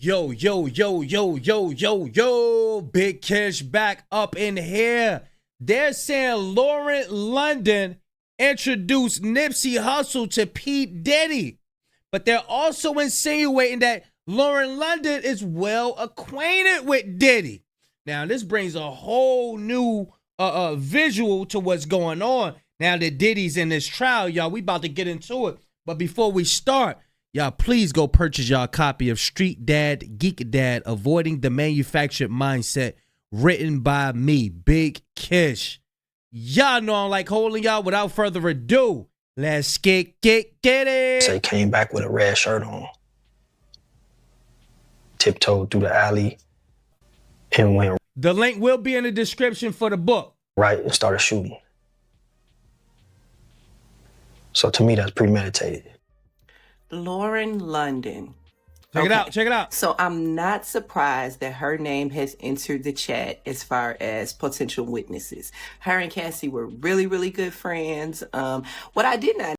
Yo, yo, yo, yo, yo, yo, yo, Big Kish back up in here. They're saying Lauren London introduced Nipsey Hussle to P. Diddy. But they're also insinuating that Lauren London is well acquainted with Diddy. Now, this brings a whole new visual to what's going on. Now that Diddy's in this trial, y'all, we about to get into it. But before we start, y'all, please go purchase y'all a copy of Street Dad, Geek Dad, Avoiding the Manufactured Mindset, written by me, Big Kish. Y'all know I don't like holding y'all. Without further ado, let's get it. So he came back with a red shirt on, tiptoed through the alley, and went The link will be in the description for the book. right and started shooting. So to me, that's premeditated. Lauren London. Check it out. Check it out. So I'm not surprised that her name has entered the chat as far as potential witnesses. Her and Cassie were really, really good friends. What I didn't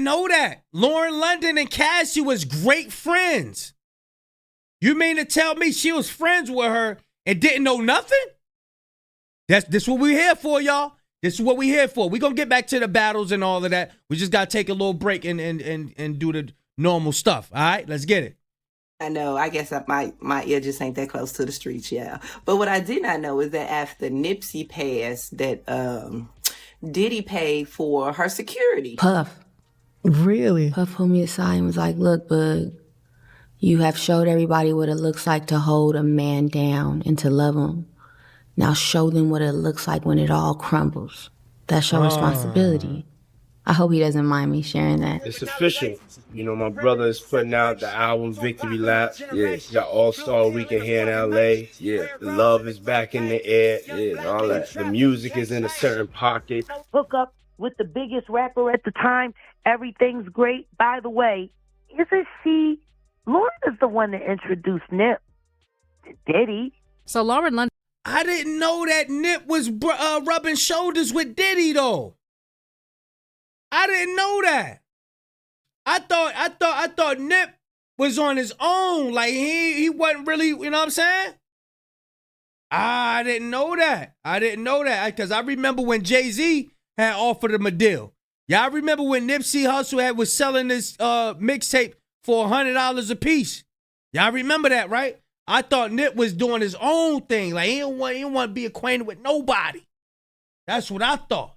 know that. Lauren London and Cassie was great friends. You mean to tell me she was friends with her and didn't know nothing? This what we're here for, y'all. This is what we're here for. We're going to get back to the battles and all of that. We just got to take a little break and do the normal stuff. All right, let's get it. I know, I guess my ear just ain't that close to the streets, yeah. But what I did not know is that after Nipsey passed, that Diddy paid for her security. Puff. Really? Puff pulled me aside and was like, look, bud, you have showed everybody what it looks like to hold a man down and to love him. Now show them what it looks like when it all crumbles. That's your responsibility. I hope he doesn't mind me sharing that. It's official. You know, my brother is putting out the album Victory Lap. Yeah. Got All-Star Weekend here in LA. Yeah. The love is back in the air. Yeah, all that. The music is in a certain pocket. Hook up with the biggest rapper at the time. Everything's great. By the way, isn't she? Lauren is the one that introduced Nip to Diddy. So Lauren London. I didn't know that Nip was rubbing shoulders with Diddy though. I didn't know that. I thought Nip was on his own. Like he wasn't really, you know what I'm saying? I didn't know that. I didn't know that because I remember when Jay-Z had offered him a deal. Yeah, I remember when Nipsey Hussle was selling this mixtape for $100 a piece. Y'all remember that, right? I thought Nip was doing his own thing. Like he didn't want to be acquainted with nobody. That's what I thought.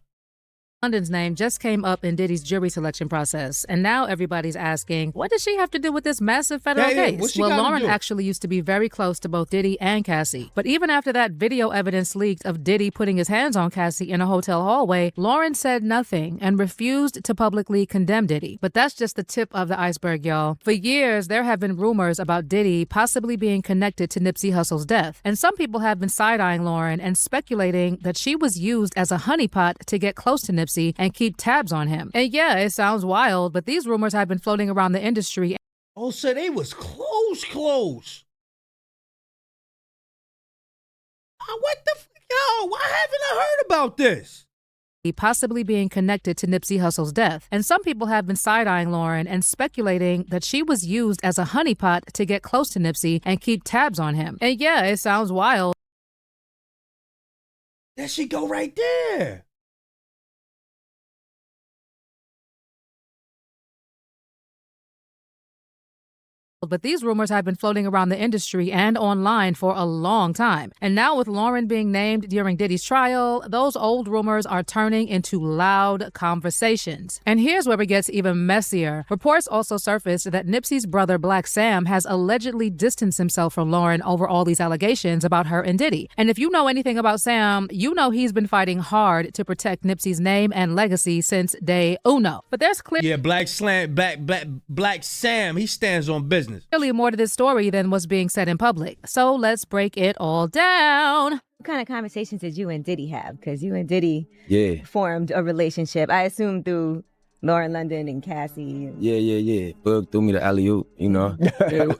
London's name just came up in Diddy's jury selection process, and now everybody's asking, what does she have to do with this massive federal case? Well, Lauren actually used to be very close to both Diddy and Cassie. But even after that video evidence leaked of Diddy putting his hands on Cassie in a hotel hallway, Lauren said nothing and refused to publicly condemn Diddy. But that's just the tip of the iceberg, y'all. For years, there have been rumors about Diddy possibly being connected to Nipsey Hussle's death. And some people have been side-eyeing Lauren and speculating that she was used as a honeypot to get close to Nipsey and keep tabs on him. And yeah, it sounds wild, but these rumors have been floating around the industry. Oh, so they was close. What the yo? Why haven't I heard about this? Possibly being connected to Nipsey Hussle's death. And some people have been side-eyeing Lauren and speculating that she was used as a honeypot to get close to Nipsey and keep tabs on him. And yeah, it sounds wild. That should go right there. But these rumors have been floating around the industry and online for a long time. And now with Lauren being named during Diddy's trial, those old rumors are turning into loud conversations. And here's where it gets even messier. Reports also surfaced that Nipsey's brother Blacc Sam has allegedly distanced himself from Lauren over all these allegations about her and Diddy. And if you know anything about Sam, you know he's been fighting hard to protect Nipsey's name and legacy since day uno. But there's clearly Blacc Sam, he stands on business. Really more to this story than what's being said in public. So let's break it all down. What kind of conversations did you and Diddy have? Because you and Diddy formed a relationship, I assume through Lauren London and Cassie. Yeah. Bug threw me the alley-oop, you know.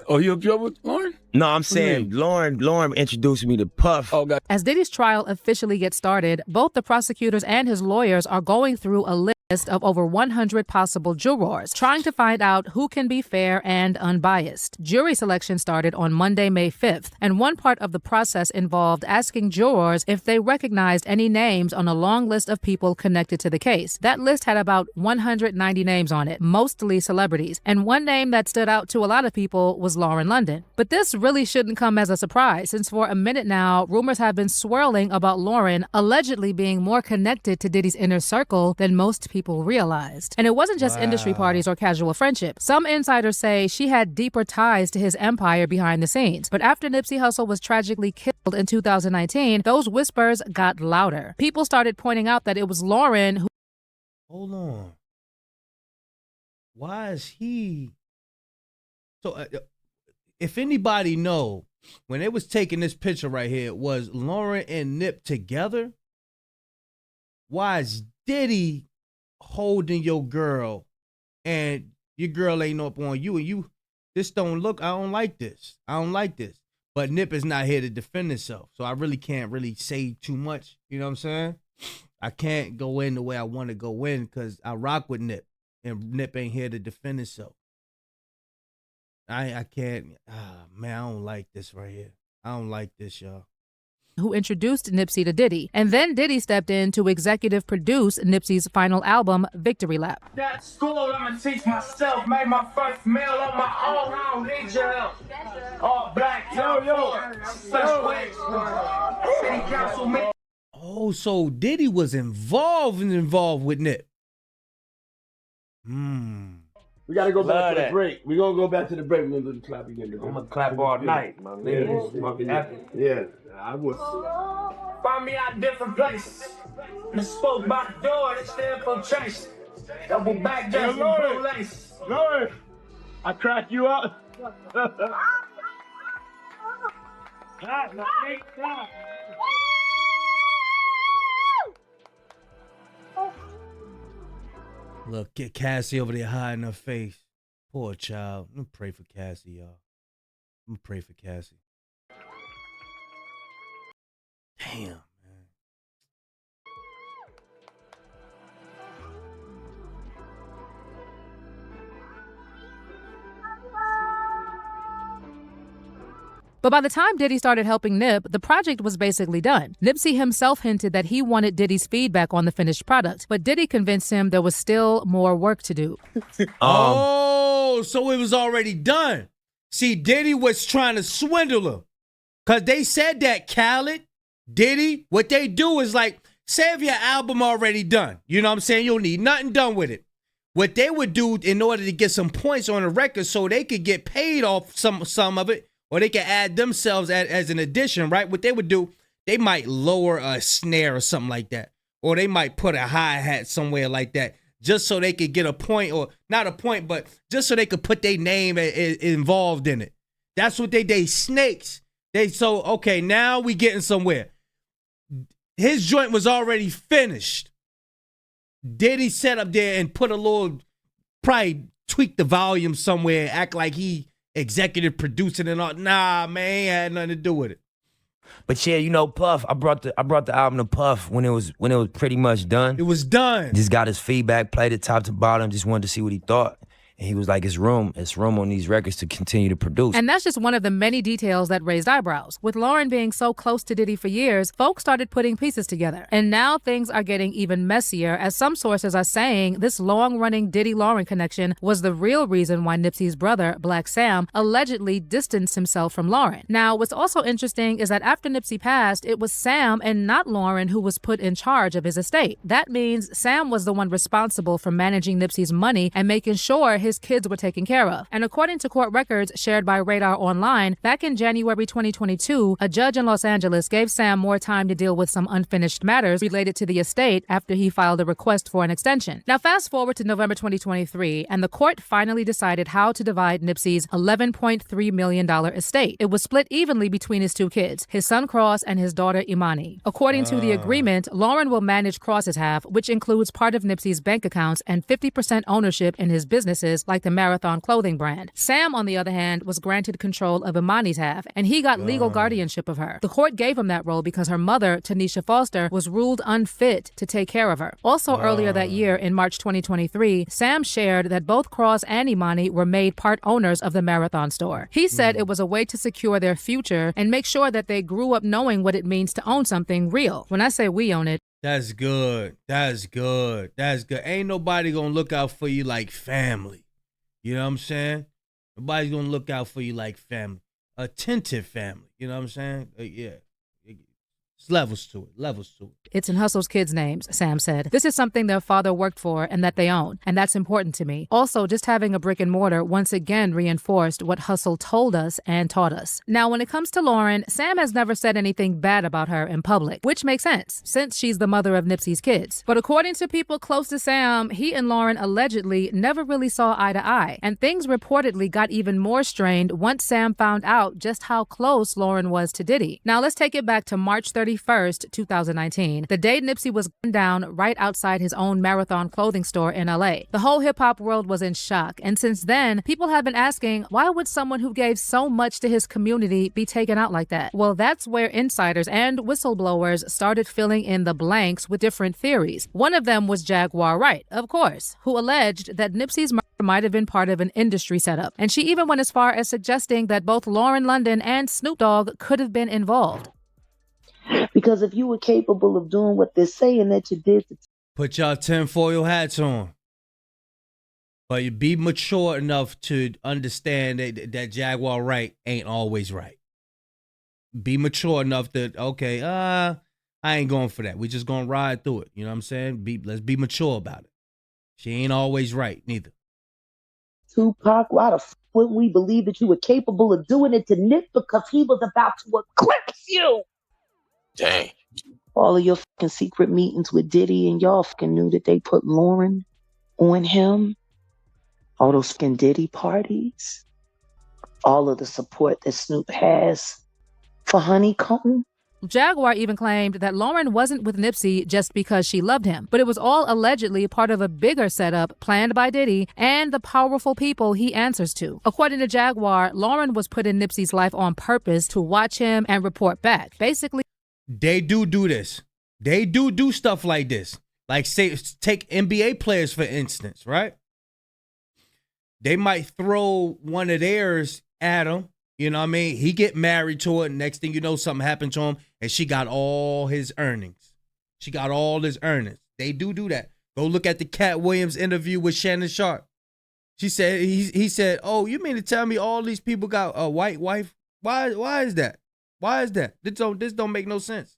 Oh, you hooked you up with Lauren? No, I'm saying Lauren introduced me to Puff. Oh, God. As Diddy's trial officially gets started, both the prosecutors and his lawyers are going through a list list of over 100 possible jurors, trying to find out who can be fair and unbiased. Jury selection started on Monday, May 5th, and one part of the process involved asking jurors if they recognized any names on a long list of people connected to the case. That list had about 190 names on it, mostly celebrities, and one name that stood out to a lot of people was Lauren London. But this really shouldn't come as a surprise, since for a minute now, rumors have been swirling about Lauren allegedly being more connected to Diddy's inner circle than most people realized. And it wasn't just industry parties or casual friendship. Some insiders say she had deeper ties to his empire behind the scenes. But after Nipsey Hussle was tragically killed in 2019, those whispers got louder. People started pointing out that it was Lauren who... Hold on. Why is he... So, if anybody know, when they was taking this picture right here, was Lauren and Nip together? Why is Diddy holding your girl and your girl ain't up on you and you this don't look, I don't like this. I don't like this. But Nip is not here to defend himself. So I really can't really say too much. You know what I'm saying? I can't go in the way I want to go in because I rock with Nip and Nip ain't here to defend himself. I can't, man, I don't like this right here. I don't like this, y'all. Who introduced Nipsey to Diddy. And then Diddy stepped in to executive produce Nipsey's final album, Victory Lap. That school I'ma teach myself, made my first meal on my own, I don't need your help. All black, city council me. Oh, so Diddy was involved with Nip. We gotta go back to the break. We're gonna go back to the break. We're gonna do the clap again. I'm gonna clap all night, my nigga. Yeah, I would. Find me out different places. And spoke by the door, they still for chase. Double back just blue lace. Lord, I cracked you up. Look, get Cassie over there hiding her face. Poor child. I'm gonna pray for Cassie, y'all. I'm gonna pray for Cassie. Damn, man. But by the time Diddy started helping Nip, the project was basically done. Nipsey himself hinted that he wanted Diddy's feedback on the finished product, but Diddy convinced him there was still more work to do. Oh, so it was already done. See, Diddy was trying to swindle him. Because they said that Khaled, Diddy, what they do is like, say if your album already done, you know what I'm saying? You'll need nothing done with it. What they would do in order to get some points on the record so they could get paid off some of it, or they could add themselves as an addition, right? What they would do, they might lower a snare or something like that. Or they might put a hi-hat somewhere like that just so they could get a point, or not a point, but just so they could put their name involved in it. That's what they snakes. Okay, now we getting somewhere. His joint was already finished. Diddy sat up there and put a little, probably tweak the volume somewhere, act like he executive producing and all. Nah, man, ain't had nothing to do with it. But yeah, you know, Puff, I brought the album to Puff when it was pretty much done. It was done. Just got his feedback, played it top to bottom, just wanted to see what he thought. And he was like, it's room on these records to continue to produce. And that's just one of the many details that raised eyebrows. With Lauren being so close to Diddy for years, folks started putting pieces together. And now things are getting even messier, as some sources are saying this long-running Diddy-Lauren connection was the real reason why Nipsey's brother, Blacc Sam, allegedly distanced himself from Lauren. Now, what's also interesting is that after Nipsey passed, it was Sam and not Lauren who was put in charge of his estate. That means Sam was the one responsible for managing Nipsey's money and making sure his kids were taken care of. And according to court records shared by Radar Online, back in January 2022, a judge in Los Angeles gave Sam more time to deal with some unfinished matters related to the estate after he filed a request for an extension. Now, fast forward to November 2023, and the court finally decided how to divide Nipsey's $11.3 million estate. It was split evenly between his two kids, his son Cross and his daughter Imani. According to the agreement, Lauren will manage Cross's half, which includes part of Nipsey's bank accounts and 50% ownership in his businesses businesses like the Marathon clothing brand. Sam, on the other hand, was granted control of Imani's half, and he got legal guardianship of her. The court gave him that role because her mother, Tanisha Foster, was ruled unfit to take care of her. Also, earlier that year, in March 2023, Sam shared that both Cross and Imani were made part owners of the Marathon store. He said it was a way to secure their future and make sure that they grew up knowing what it means to own something real. When I say we own it, that's good. That's good. That's good. Ain't nobody gonna look out for you like family. You know what I'm saying? Nobody's gonna look out for you like family. Attentive family. You know what I'm saying? Yeah. It's levels to it. It's in Hustle's kids' names, Sam said. This is something their father worked for and that they own, and that's important to me. Also, just having a brick and mortar once again reinforced what Hustle told us and taught us. Now, when it comes to Lauren, Sam has never said anything bad about her in public, which makes sense, since she's the mother of Nipsey's kids. But according to people close to Sam, he and Lauren allegedly never really saw eye to eye, and things reportedly got even more strained once Sam found out just how close Lauren was to Diddy. Now, let's take it back to March 31st, 2019, the day Nipsey was gunned down right outside his own Marathon clothing store in LA. The whole hip-hop world was in shock, and since then, people have been asking, why would someone who gave so much to his community be taken out like that? Well, that's where insiders and whistleblowers started filling in the blanks with different theories. One of them was Jaguar Wright, of course, who alleged that Nipsey's murder might have been part of an industry setup, and she even went as far as suggesting that both Lauren London and Snoop Dogg could have been involved. Because if you were capable of doing what they're saying that you did, put y'all tinfoil hats on. But you be mature enough to understand that Jaguar Wright ain't always right. Be mature enough that, okay, I ain't going for that. We just gonna ride through it. You know what I'm saying? Let's be mature about it. She ain't always right, neither. Tupac, why the f wouldn't we believe that you were capable of doing it to Nip because he was about to eclipse you? Dang. All of your fucking secret meetings with Diddy and y'all fucking knew that they put Lauren on him. All those fucking Diddy parties. All of the support that Snoop has for Honeycomb. Jaguar even claimed that Lauren wasn't with Nipsey just because she loved him, but it was all allegedly part of a bigger setup planned by Diddy and the powerful people he answers to. According to Jaguar, Lauren was put in Nipsey's life on purpose to watch him and report back. Basically, they do this. They do stuff like this. Like, say, take NBA players, for instance, right? They might throw one of theirs at him. You know what I mean? He get married to her. Next thing you know, something happened to him, and she got all his earnings. She got all his earnings. They do that. Go look at the Cat Williams interview with Shannon Sharp. She said, he said, oh, you mean to tell me all these people got a white wife? Why is that? Why is that? This don't make no sense.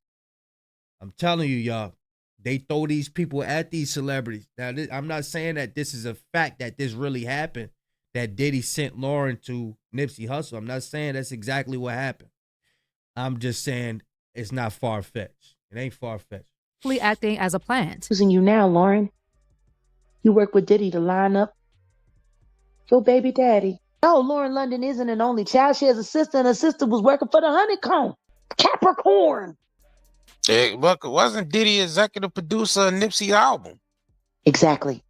I'm telling you, y'all, they throw these people at these celebrities. Now, I'm not saying that this is a fact that this really happened, that Diddy sent Lauren to Nipsey Hussle. I'm not saying that's exactly what happened. I'm just saying it's not far-fetched. It ain't far-fetched. Acting as a plant. Using you now, Lauren. You work with Diddy to line up your baby daddy. No, Lauren London isn't an only child. She has a sister, and her sister was working for the Honeycomb. Capricorn. Wasn't Diddy executive producer of Nipsey's album? Exactly.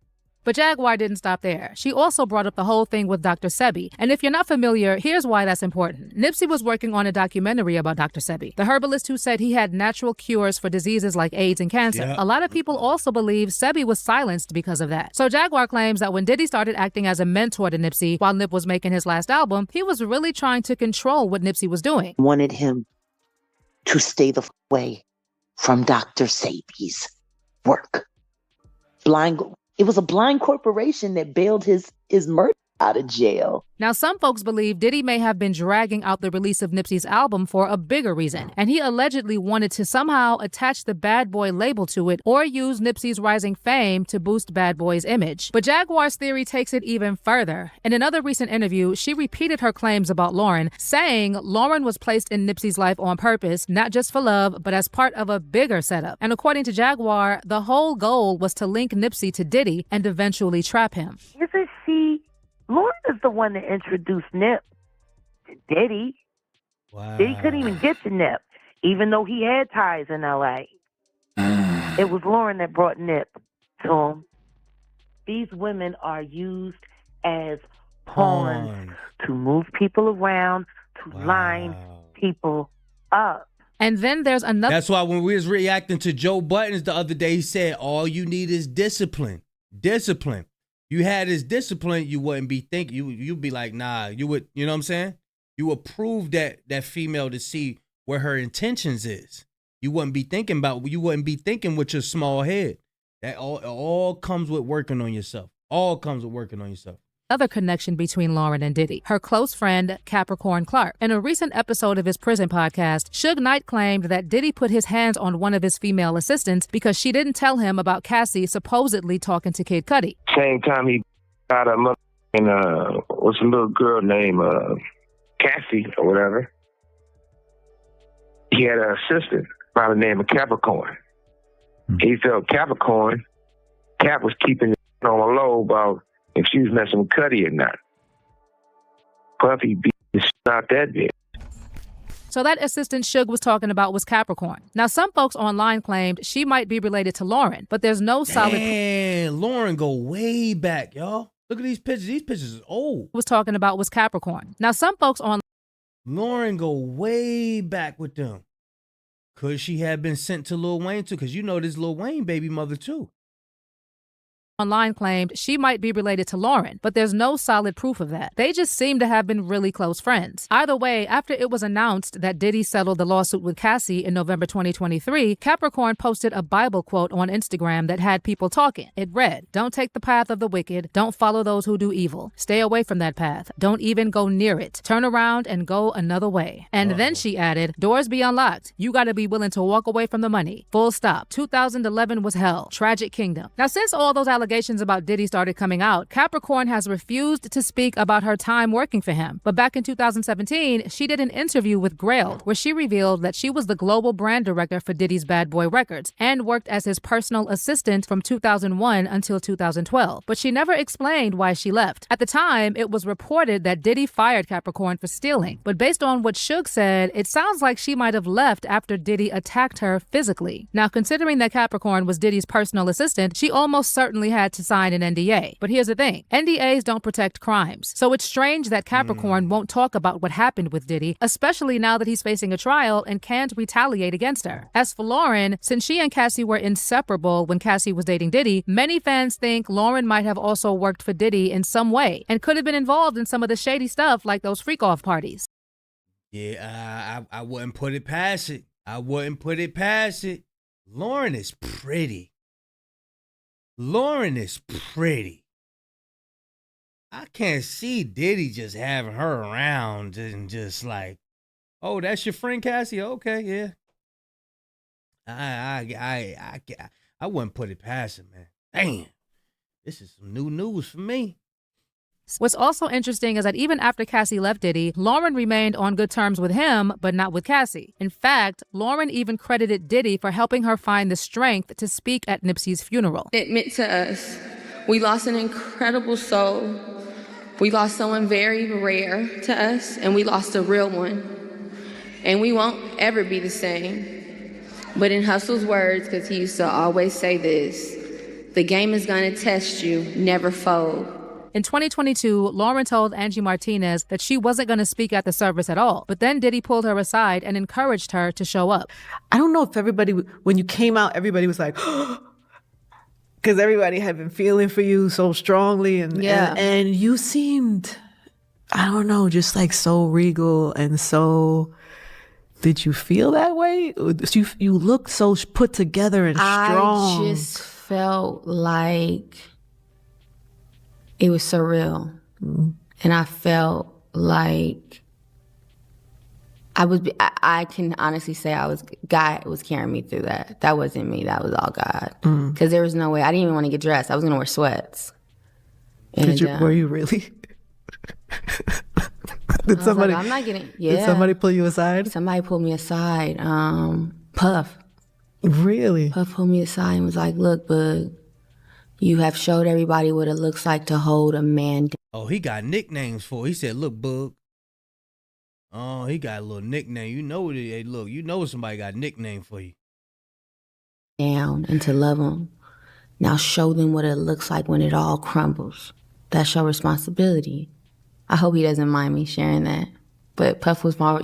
But Jaguar didn't stop there. She also brought up the whole thing with Dr. Sebi. And if you're not familiar, here's why that's important. Nipsey was working on a documentary about Dr. Sebi, the herbalist who said he had natural cures for diseases like AIDS and cancer. Yeah. A lot of people also believe Sebi was silenced because of that. So Jaguar claims that when Diddy started acting as a mentor to Nipsey while Nip was making his last album, he was really trying to control what Nipsey was doing. Wanted him to stay the way from Dr. Sebi's work. It was a blind corporation that bailed his murder out of jail. Now, some folks believe Diddy may have been dragging out the release of Nipsey's album for a bigger reason, and he allegedly wanted to somehow attach the Bad Boy label to it or use Nipsey's rising fame to boost Bad Boy's image. But Jaguar's theory takes it even further. In another recent interview, she repeated her claims about Lauren, saying Lauren was placed in Nipsey's life on purpose, not just for love, but as part of a bigger setup. And according to Jaguar, the whole goal was to link Nipsey to Diddy and eventually trap him. Isn't she? Lauren is the one that introduced Nip to Diddy. Wow. Diddy couldn't even get to Nip, even though he had ties in L.A. It was Lauren that brought Nip to him. These women are used as pawns to move people around, to line people up. And then there's another. That's why when we was reacting to Joe Buttons the other day, he said, all you need is discipline. Discipline. You had this discipline, you wouldn't be thinking, you'd be like, nah, you would, you know what I'm saying? You would prove that female to see where her intentions is. You wouldn't be thinking with your small head. That all comes with working on yourself. All comes with working on yourself. Other connection between Lauren and Diddy, her close friend, Capricorn Clark. In a recent episode of his prison podcast, Suge Knight claimed that Diddy put his hands on one of his female assistants because she didn't tell him about Cassie supposedly talking to Kid Cudi. Same time he got a motherfucking, what's a little girl named Cassie or whatever. He had an assistant by the name of Capricorn. He felt Cap was keeping it on the low about if she was messing with Cudi or not. Puffy beat the shit out that bitch. So that assistant Suge was talking about was Capricorn. Now, some folks online claimed she might be related to Lauren, but there's no solid... Man, Lauren go way back, y'all. Look at these pictures. These pictures is old. Was talking about was Capricorn. Now, some folks on... Lauren go way back with them. Could she have been sent to Lil Wayne too? Because you know this Lil Wayne baby mother too. Online claimed she might be related to Lauren, but there's no solid proof of that. They just seem to have been really close friends. Either way, after it was announced that Diddy settled the lawsuit with Cassie in November 2023, Capricorn posted a Bible quote on Instagram that had people talking. It read, "Don't take the path of the wicked. Don't follow those who do evil. Stay away from that path. Don't even go near it. Turn around and go another way." And then she added, "Doors be unlocked. You gotta be willing to walk away from the money. Full stop. 2011 was hell. Tragic kingdom." Now, since all those allegations about Diddy started coming out, Capricorn has refused to speak about her time working for him. But back in 2017, she did an interview with Grailed where she revealed that she was the global brand director for Diddy's Bad Boy Records and worked as his personal assistant from 2001 until 2012. But she never explained why she left. At the time, it was reported that Diddy fired Capricorn for stealing. But based on what Suge said, it sounds like she might have left after Diddy attacked her physically. Now, considering that Capricorn was Diddy's personal assistant, she almost certainly had to sign an NDA. But here's the thing, NDAs don't protect crimes. So it's strange that Capricorn won't talk about what happened with Diddy, especially now that he's facing a trial and can't retaliate against her. As for Lauren, since she and Cassie were inseparable when Cassie was dating Diddy, many fans think Lauren might have also worked for Diddy in some way and could have been involved in some of the shady stuff like those freak-off parties. Yeah, I wouldn't put it past it. Lauren is pretty. I can't see Diddy just having her around and just like, oh, that's your friend Cassie? Okay, yeah. I wouldn't put it past him, man. Damn, this is some new news for me. What's also interesting is that even after Cassie left Diddy, Lauren remained on good terms with him, but not with Cassie. In fact, Lauren even credited Diddy for helping her find the strength to speak at Nipsey's funeral. It meant to us, we lost an incredible soul. We lost someone very rare to us, and we lost a real one. And we won't ever be the same. But in Hustle's words, because he used to always say this, the game is gonna test you, never fold. In 2022, Lauren told Angie Martinez that she wasn't going to speak at the service at all. But then Diddy pulled her aside and encouraged her to show up. I don't know if everybody, when you came out, everybody was like, because everybody had been feeling for you so strongly. And you seemed, I don't know, just like so regal and so... Did you feel that way? You looked so put together and strong. I just felt like... it was surreal. And I felt like I can honestly say God was carrying me through that. That wasn't me, that was all God. Because there was no way, I didn't even want to get dressed. I was gonna wear sweats. Were you really? Did somebody, I'm not getting, yeah. Did somebody pull you aside? Somebody pulled me aside. Puff. Really? Puff pulled me aside and was like, look, bud, you have showed everybody what it looks like to hold a man down. Oh, he got nicknames for it. He said, look, Bug. Oh, he got a little nickname. You know it. Hey, look, you know somebody got a nickname for you. Down and to love them. Now show them what it looks like when it all crumbles. That's your responsibility. I hope he doesn't mind me sharing that. But Puff was my,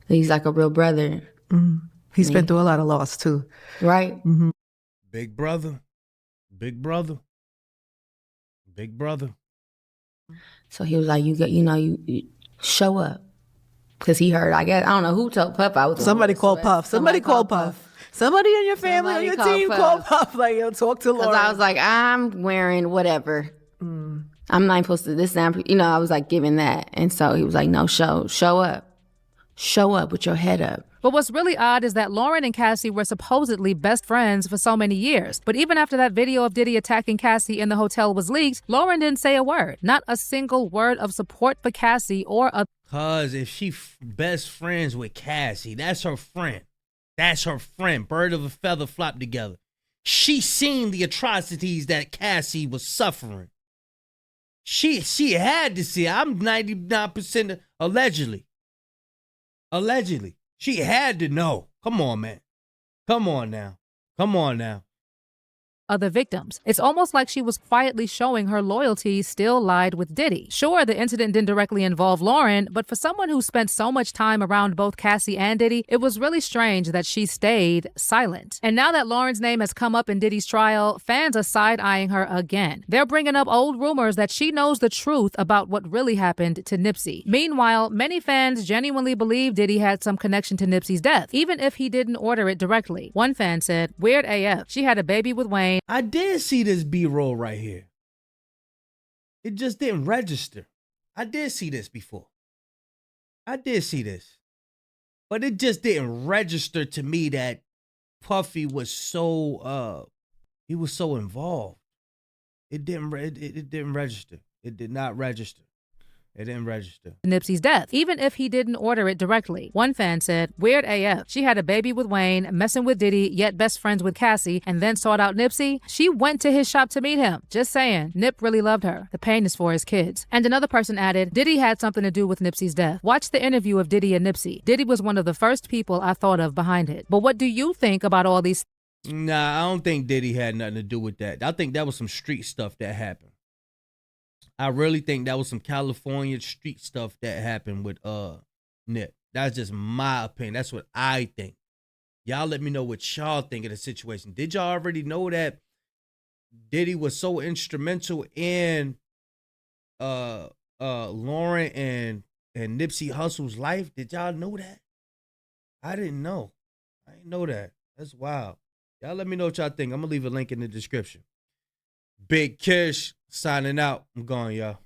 he's like a real brother. Mm-hmm. He's been through a lot of loss too. Right? Mm-hmm. Big brother. Big brother. Big brother. So he was like, you show up. Because he heard, I guess, I don't know who told Puff I was. Somebody called Puff. Somebody called Puff. Somebody in your family, on your team called Puff. Like, yo, talk to Lauren. Because I was like, I'm wearing whatever. I'm not supposed to, I was like giving that. And so he was like, no, show up. Show up with your head up. But what's really odd is that Lauren and Cassie were supposedly best friends for so many years. But even after that video of Diddy attacking Cassie in the hotel was leaked, Lauren didn't say a word. Not a single word of support for Cassie or a... Cause if she best friends with Cassie, that's her friend. That's her friend. Bird of a feather flock together. She seen the atrocities that Cassie was suffering. She had to see. I'm 99% allegedly. Allegedly. She had to know. Come on, man. Come on now. Come on now. Other victims. It's almost like she was quietly showing her loyalty still lied with Diddy. Sure, the incident didn't directly involve Lauren, but for someone who spent so much time around both Cassie and Diddy, it was really strange that she stayed silent. And now that Lauren's name has come up in Diddy's trial, fans are side-eyeing her again. They're bringing up old rumors that she knows the truth about what really happened to Nipsey. Meanwhile, many fans genuinely believe Diddy had some connection to Nipsey's death, even if he didn't order it directly. One fan said, "Weird AF. She had a baby with Wayne." I did see this B-roll right here. It just didn't register. I did see this before. I did see this. But it just didn't register to me that Puffy was so he was so involved. It didn't register. It did not register. It didn't register. Nipsey's death, even if he didn't order it directly. One fan said, "Weird AF. She had a baby with Wayne, messing with Diddy, yet best friends with Cassie, and then sought out Nipsey. She went to his shop to meet him. Just saying, Nip really loved her. The pain is for his kids." And another person added, "Diddy had something to do with Nipsey's death. Watch the interview of Diddy and Nipsey. Diddy was one of the first people I thought of behind it." But what do you think about all these? Nah, I don't think Diddy had nothing to do with that. I think that was some street stuff that happened. I really think that was some California street stuff that happened with Nip. That's just my opinion. That's what I think. Y'all let me know what y'all think of the situation. Did y'all already know that Diddy was so instrumental in Lauren and Nipsey Hussle's life? Did y'all know that? I didn't know. I didn't know that. That's wild. Y'all let me know what y'all think. I'm gonna leave a link in the description. Big Kish signing out. I'm gone, y'all.